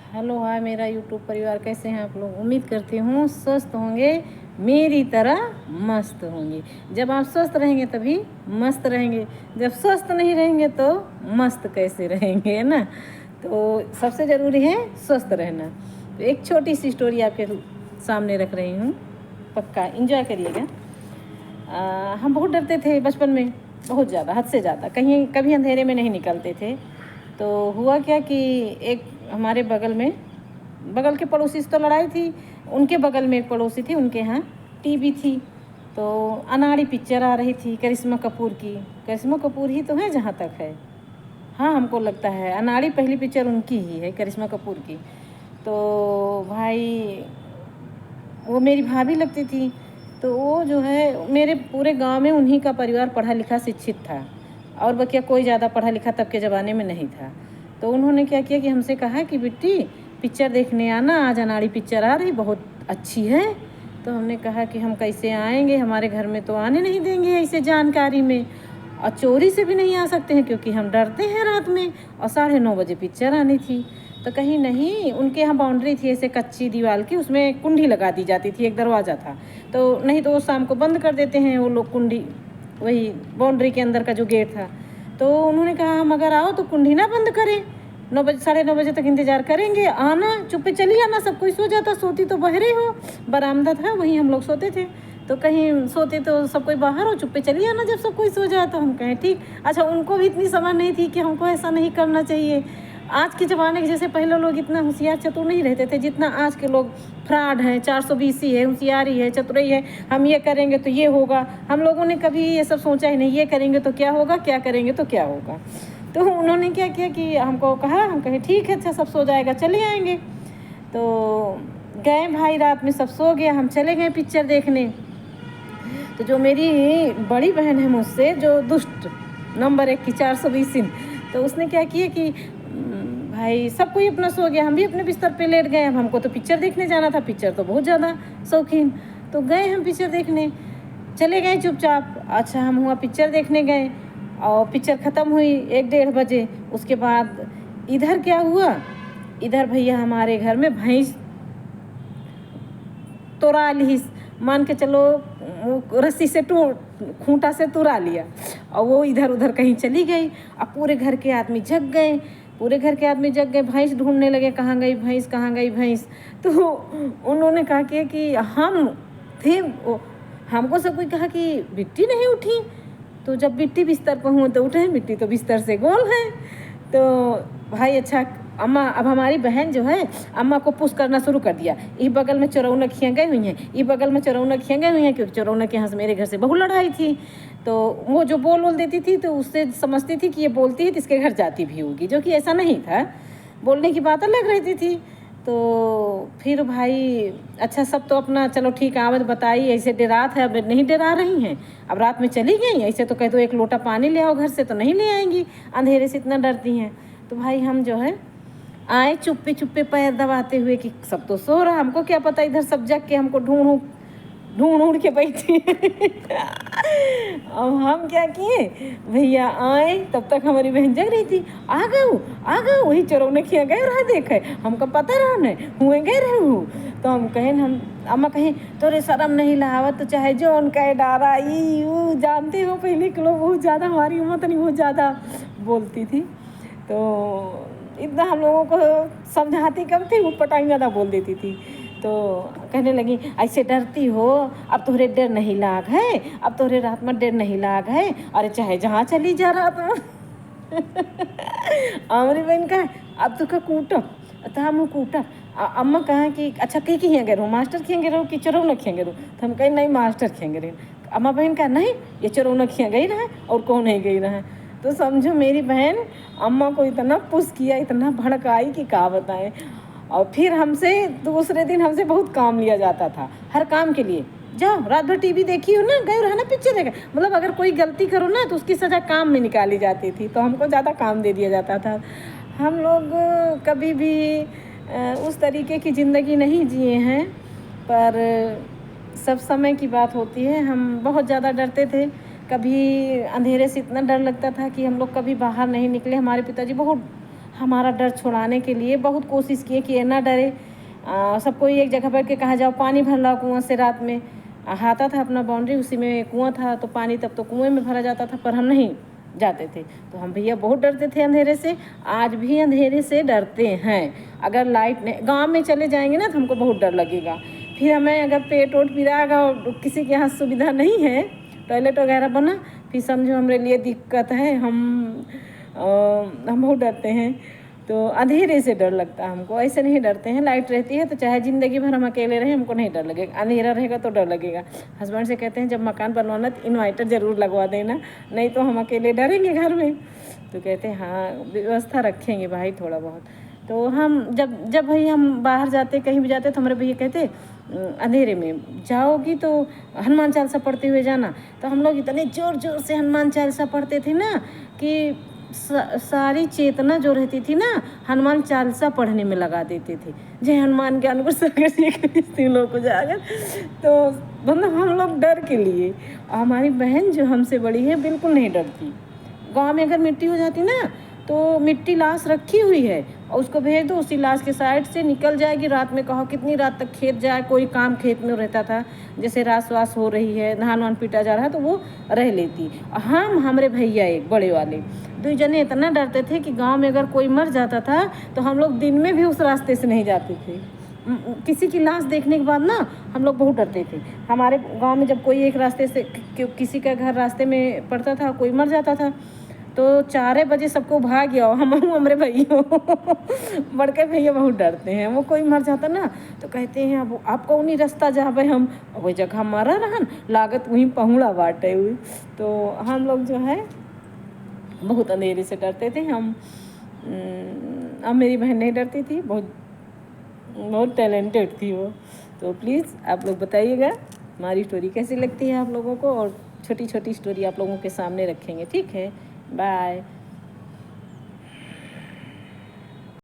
Hello hi मेरा YouTube परिवार, कैसे हैं आप लोग। उम्मीद करती हूँ स्वस्थ होंगे, मेरी तरह मस्त होंगे। जब आप स्वस्थ रहेंगे तभी मस्त रहेंगे, जब स्वस्थ नहीं रहेंगे तो मस्त कैसे रहेंगे, है ना। तो सबसे ज़रूरी है स्वस्थ रहना। तो एक छोटी सी स्टोरी आपके सामने रख रही हूँ, पक्का एंजॉय करिएगा। हम बहुत डरते थे बचपन में, बहुत ज़्यादा, हद से ज़्यादा। कहीं कभी अंधेरे में नहीं निकलते थे। तो हुआ क्या कि एक हमारे बगल के पड़ोसी से तो लड़ाई थी। उनके बगल में एक पड़ोसी थी, उनके यहाँ टीवी थी। तो अनाड़ी पिक्चर आ रही थी करिश्मा कपूर की। करिश्मा कपूर ही तो है जहाँ तक है, हाँ हमको लगता है अनाड़ी पहली पिक्चर उनकी ही है, करिश्मा कपूर की। तो भाई वो मेरी भाभी लगती थी। तो वो जो है मेरे पूरे गांव में उन्हीं का परिवार पढ़ा लिखा शिक्षित था, और बकिया कोई ज़्यादा पढ़ा लिखा तब के ज़माने में नहीं था। तो उन्होंने क्या किया कि हमसे कहा कि बेटी पिक्चर देखने आना, आज अनाड़ी पिक्चर आ रही, बहुत अच्छी है। तो हमने कहा कि हम कैसे आएंगे, हमारे घर में तो आने नहीं देंगे ऐसे जानकारी में, और चोरी से भी नहीं आ सकते हैं क्योंकि हम डरते हैं रात में। और 9:30 बजे पिक्चर आनी थी। तो कहीं नहीं, उनके यहाँ बाउंड्री थी ऐसे कच्ची दीवार की, उसमें कुंडी लगा दी जाती थी, एक दरवाज़ा था। तो नहीं तो वो शाम को बंद कर देते हैं वो लोग कुंडी, वही बाउंड्री के अंदर का जो गेट था। तो उन्होंने कहा हम अगर आओ तो कुंडी ना बंद करें, 9 बजे 9:30 तक इंतज़ार करेंगे, आना चुप्पे चली आना। सब कोई सो जाता, सोती तो बहरे हो, बरामदा था वहीं हम लोग सोते थे। तो कहीं सोते तो सब कोई बाहर हो, चुप्पे चली आना जब सब कोई सो जाए। तो हम कहें ठीक। अच्छा, उनको भी इतनी समझ नहीं थी कि हमको ऐसा नहीं करना चाहिए। आज के ज़माने के जैसे पहले लोग इतना होशियार चतुर नहीं रहते थे जितना आज के लोग फ्रॉड हैं, 420 है, होशियारी है, चतुराई है। हम ये करेंगे तो ये होगा, हम लोगों ने कभी ये सब सोचा ही नहीं, ये करेंगे तो क्या होगा, क्या करेंगे तो क्या होगा। तो उन्होंने क्या किया कि हमको कहा, हम कहे ठीक है, अच्छा सब सो जाएगा, चले आएंगे। तो गए भाई, रात में सब सो गया, हम चले गए पिक्चर देखने। तो जो मेरी बड़ी बहन है मुझसे, जो दुष्ट नंबर 1 की 420, तो उसने क्या किया कि भाई सब कोई अपना सो गया, हम भी अपने बिस्तर पे लेट गए। अब हमको तो पिक्चर देखने जाना था, पिक्चर तो बहुत ज़्यादा शौकीन। तो गए हम पिक्चर देखने, चले गए चुपचाप। अच्छा, हम हुआ पिक्चर देखने गए और पिक्चर ख़त्म हुई 1-1:30 बजे। उसके बाद इधर क्या हुआ, इधर भैया हमारे घर में भैंस तोड़ा ली, मान के चलो रस्सी से खूंटा से तुरा लिया, और वो इधर उधर कहीं चली गई। अब पूरे घर के आदमी जग गए, भैंस ढूंढने लगे, कहाँ गई भैंस, कहाँ गई भैंस। तो उन्होंने कहा कि हम थे, हमको सब कोई कहा कि बिट्टी नहीं उठी। तो जब बिट्टी बिस्तर पर हुई तो उठे, बिट्टी तो बिस्तर से गोल है। तो भाई अच्छा, अम्मा, अब हमारी बहन जो है अम्मा को पुश करना शुरू कर दिया। इस बगल में चरौनखियाँ गई हुई हैं, इस बगल में चरौनखियाँ गई हुई हैं, क्योंकि चरौनक यहाँ से मेरे घर से बहु लड़ाई थी। तो वो जो बोल देती थी तो उससे समझती थी कि ये बोलती है तो इसके घर जाती भी होगी, जो कि ऐसा नहीं था, बोलने की बात अलग रहती थी। तो फिर भाई अच्छा, सब तो अपना चलो ठीक, आवाज़ बताई, ऐसे डरात है, अब नहीं डरा रही हैं, अब रात में चली गई। ऐसे तो कह दो एक लोटा पानी ले आओ घर से, तो नहीं ले आएंगी, अंधेरे से इतना डरती हैं। तो भाई हम जो है आए चुप्पे चुप्पे पैर दबाते हुए कि सब तो सो रहा, हमको क्या पता, इधर सब जग के हमको ढूंढ ढूंढ के बैठी। अब हम क्या किए, भैया आए, तब तक हमारी बहन जग रही थी। आ गए, वही चरौनखियाँ गए रहा, देखे हमको पता रहा न हुए गए रहू। तो हम कहें, हम अम्मा कहें तोरे शर्म नहीं लावत, तो चाहे जो उनका डारा ई जानते हो, पहले के लोग बहुत ज़्यादा, हमारी उम्र तो नहीं, बहुत ज़्यादा बोलती थी। तो इतना हम लोगों को समझाती कम थी, वो पटाई ज़्यादा बोल देती थी। तो कहने लगी ऐसे डरती हो, अब तोहरे डर नहीं लाग है, अब तोहरे रात में डर नहीं लाग है, अरे चाहे जहाँ चली जा रहा तो। हमारी बहन का अब तो का कूटब, तो हम कूटब। अम्मा कहा कि अच्छा कहीं खिएंगे रहो, मास्टर खिएंगे रहो कि चरौना खिएंगे रहो। तो हम कहें नहीं, मास्टर खिएंगे रहे। अम्मा बहन का नहीं, ये चरौना खिया गई रहा और कौन नहीं गई रहा। तो समझो मेरी बहन अम्मा को इतना पुश किया, इतना भड़काई कि क्या बताएं। और फिर हमसे दूसरे दिन हमसे बहुत काम लिया जाता था, हर काम के लिए। जाओ रात भर टीवी देखी हो ना, गए रहा ना पिक्चर देखा, मतलब अगर कोई गलती करो ना तो उसकी सज़ा काम में निकाली जाती थी। तो हमको ज़्यादा काम दे दिया जाता था। हम लोग कभी भी उस तरीके की ज़िंदगी नहीं जिए हैं, पर सब समय की बात होती है। हम बहुत ज़्यादा डरते थे, कभी अंधेरे से इतना डर लगता था कि हम लोग कभी बाहर नहीं निकले। हमारे पिताजी बहुत हमारा डर छुड़ाने के लिए बहुत कोशिश किए कि ये ना डरे। सबको एक जगह बैठ के कहा जाओ पानी भर लाओ कुआं से। रात में आता था अपना बाउंड्री, उसी में कुआं था तो पानी तब तो कुएं में भरा जाता था, पर हम नहीं जाते थे। तो हम भैया बहुत डरते थे अंधेरे से, आज भी अंधेरे से डरते हैं। अगर लाइट नहीं, गाँव में चले जाएंगे ना तो हमको बहुत डर लगेगा। फिर हमें अगर पेट वोट पिराएगा और किसी के यहाँ सुविधा नहीं है टॉयलेट वगैरह बना, फिर समझो हमारे लिए दिक्कत है। हम बहुत डरते हैं। तो अंधेरे से डर लगता है हमको, ऐसे नहीं डरते हैं। लाइट रहती है तो चाहे ज़िंदगी भर हम अकेले रहें हमको नहीं डर लगेगा, अंधेरा रहेगा तो डर लगेगा। हस्बैंड से कहते हैं जब मकान बनवाना तो इन्वर्टर ज़रूर लगवा देना, नहीं तो हम अकेले डरेंगे घर में। तो कहते हैं हाँ व्यवस्था रखेंगे भाई थोड़ा बहुत। तो हम जब भाई हम बाहर जाते कहीं भी जाते तो हमारे भैया कहते अंधेरे में जाओगी तो हनुमान चालीसा पढ़ते हुए जाना। तो हम लोग इतने ज़ोर ज़ोर से हनुमान चालीसा पढ़ते थे ना कि सारी चेतना जो रहती थी ना हनुमान चालीसा पढ़ने में लगा देते थे। जय हनुमान ज्ञान गुण सागर जी लोग को जाकर। तो मतलब हम लोग डर के लिए, हमारी बहन जो हमसे बड़ी है बिल्कुल नहीं डरती। गांव में अगर मिट्टी हो जाती ना तो मिट्टी लाश रखी हुई है और उसको भेज दो, उसी लाश के साइड से निकल जाएगी। रात में कहो कितनी रात तक खेत जाए, कोई काम खेत में रहता था, जैसे रास वास हो रही है, धान वान पीटा जा रहा है तो वो रह लेती। हम हमारे भैया एक बड़े वाले 2 जने इतना डरते थे कि गांव में अगर कोई मर जाता था तो हम लोग दिन में भी उस रास्ते से नहीं जाते थे। किसी की लाश देखने के बाद ना हम लोग बहुत डरते थे। हमारे गांव में जब कोई एक रास्ते से किसी का घर रास्ते में पड़ता था, कोई मर जाता था तो 4 बजे सबको भाग गया। हम हमारे भैया बड़के भैया बहुत डरते हैं। वो कोई मर जाता ना तो कहते हैं अब आपको उन्हीं रास्ता जावे, हम वही जगह मरा रहन लागत वहीं पहुँड़ा बाटे हुई। तो हम लोग जो है बहुत अंधेरे से डरते थे हम। अब मेरी बहन नहीं डरती थी, बहुत टैलेंटेड थी वो। तो प्लीज़ आप लोग बताइएगा हमारी स्टोरी कैसी लगती है आप लोगों को, और छोटी छोटी स्टोरी आप लोगों के सामने रखेंगे। ठीक है, बाय।